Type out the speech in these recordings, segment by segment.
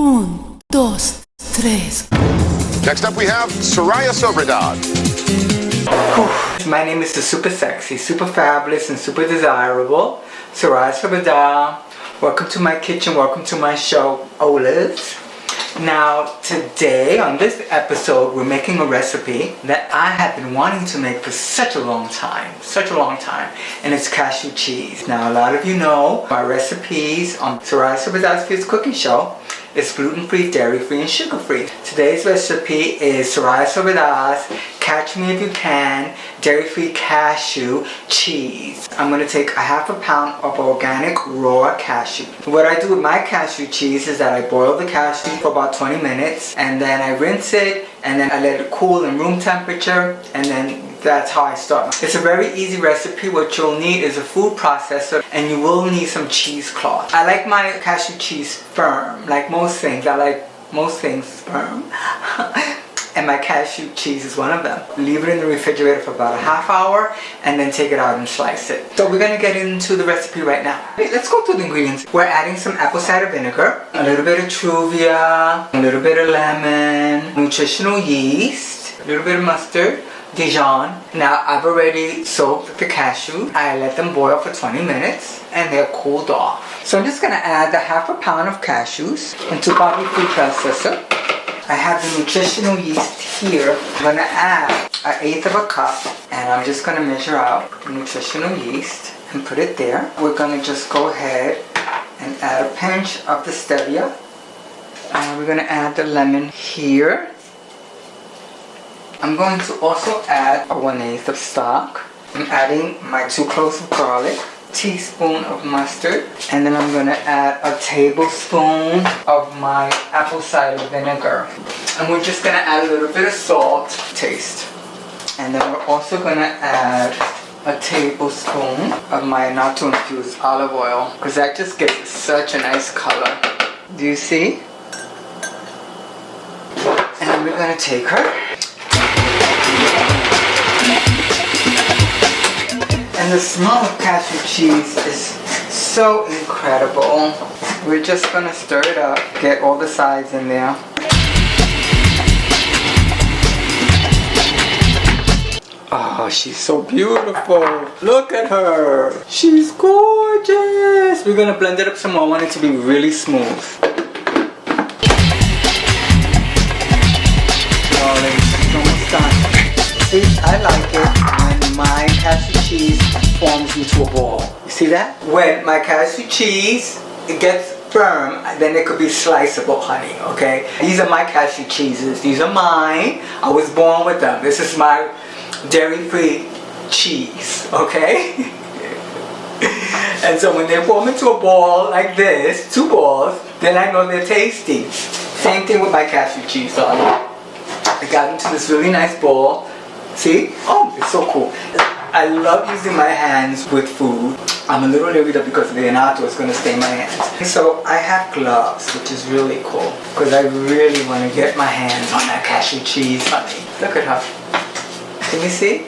Un, dos, tres. Next up we have Soraya Sobradad. My name is the super sexy, super fabulous, and super desirable Soraya Sobradad. Welcome to my kitchen, welcome to my show, Olives. Now, today on this episode, we're making a recipe that I have been wanting to make for such a long time, and it's cashew cheese. Now, a lot of you know my recipes on Soraya Sobradad's Fierce Cooking Show. It's gluten-free, dairy-free, and sugar-free. Today's recipe is Soraya Sobradad's Catch Me If You Can dairy-free cashew cheese. I'm going to take a half a pound of organic raw cashew. What I do with my cashew cheese is that I boil the cashew for about 20 minutes and then I rinse it and then I let it cool in room temperature, and then that's how I start. It's a very easy recipe. What you'll need is a food processor and you will need some cheesecloth. I like my cashew cheese firm, like most things. I like most things firm. And my cashew cheese is one of them. Leave it in the refrigerator for about a half hour and then take it out and slice it. So we're gonna get into the recipe right now. Okay, let's go through the ingredients. We're adding some apple cider vinegar, a little bit of truvia, a little bit of lemon, nutritional yeast, a little bit of mustard, Dijon. Now I've already soaked the cashew. I let them boil for 20 minutes and they're cooled off. So I'm just gonna add the half a pound of cashews into my food processor. I have the nutritional yeast here. I'm gonna add 1/8 of a cup and I'm just gonna measure out the nutritional yeast and put it there. We're gonna just go ahead and add a pinch of the stevia. And we're gonna add the lemon here. I'm going to also add a 1/8 of stock. I'm adding my 2 cloves of garlic, teaspoon of mustard, and then I'm gonna add a tablespoon of my apple cider vinegar. And we're just gonna add a little bit of salt to taste. And then we're also gonna add a tablespoon of my not to infuse olive oil, because that just gives it such a nice color. Do you see? And then we're gonna take her. And the smell of cashew cheese is so incredible. We're just gonna stir it up, get all the sides in there. Oh, she's so beautiful. Look at her. She's gorgeous. We're gonna blend it up some more. I want it to be really smooth. Darling, it's almost done. See, I like it when my cashew cheese forms into a ball. You see that? When my cashew cheese, it gets firm, then it could be sliceable, honey, okay? These are my cashew cheeses. These are mine. I was born with them. This is my dairy-free cheese, okay? And so when they form into a ball like this, 2 balls, then I know they're tasty. Same thing with my cashew cheese, darling. I got into this really nice bowl. See? Oh, it's so cool. I love using my hands with food. I'm a little leery because the anato is going to stain my hands. So I have gloves, which is really cool, because I really want to get my hands on that cashew cheese, honey. Look at her. Can you see?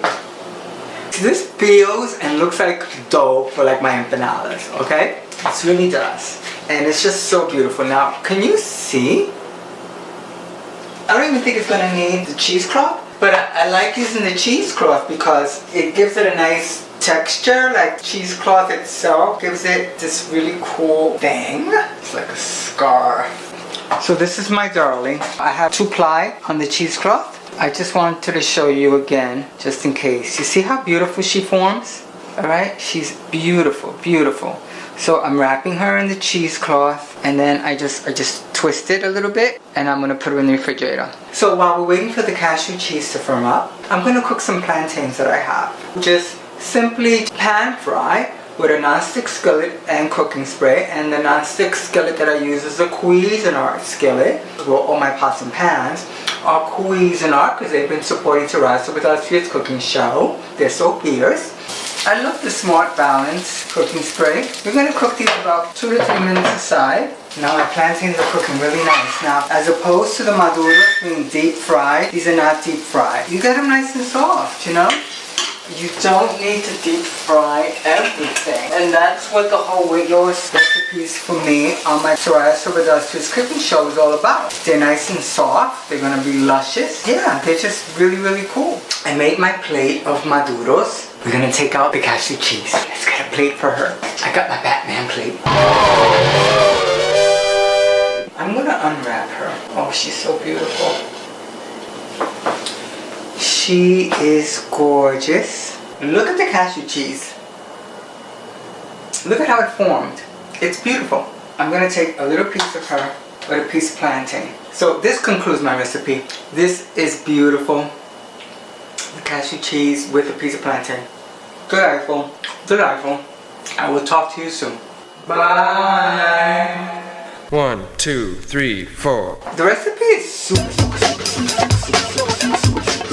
This feels and looks like dough for like my empanadas, okay? It really does. And it's just so beautiful. Now, can you see? I don't even think it's going to need the cheesecloth. But I like using the cheesecloth because it gives it a nice texture, like cheesecloth itself gives it this really cool thing. It's like a scarf. So this is my darling. I have 2-ply on the cheesecloth. I just wanted to show you again, just in case. You see how beautiful she forms? Alright? She's beautiful, beautiful. So I'm wrapping her in the cheesecloth and then I just twist it a little bit and I'm going to put her in the refrigerator. So while we're waiting for the cashew cheese to firm up, I'm going to cook some plantains that I have. Just simply pan fry with a non-stick skillet and cooking spray, and the non-stick skillet that I use is a Cuisinart skillet. Well, all my pots and pans are Cuisinart because they've been supporting Soraya Sobradad's Fierce Cooking Show. They're so fierce. I love the Smart Balance cooking spray. We're going to cook these about 2 to 3 minutes aside. Now my plantains are cooking really nice. Now, as opposed to the maduros being deep fried, these are not deep fried. You get them nice and soft, you know? you don't need to deep fry everything. And that's what the whole weight loss recipes for me on my Soraya Sobrado's Twist cooking show is all about. They're nice and soft. They're gonna be luscious. Yeah, they're just really, really cool. I made my plate of maduros. We're gonna take out the cashew cheese. Let's get a plate for her. I got my Batman plate. I'm gonna unwrap her. Oh, she's so beautiful. She is gorgeous. Look at the cashew cheese. Look at how it formed. It's beautiful. I'm gonna take a little piece of her with a piece of plantain. So this concludes my recipe. This is beautiful. The cashew cheese with a piece of plantain. Delightful. Delightful. I will talk to you soon. Bye. 1, 2, 3, 4. The recipe is super, super, super, super, super, super, super, super.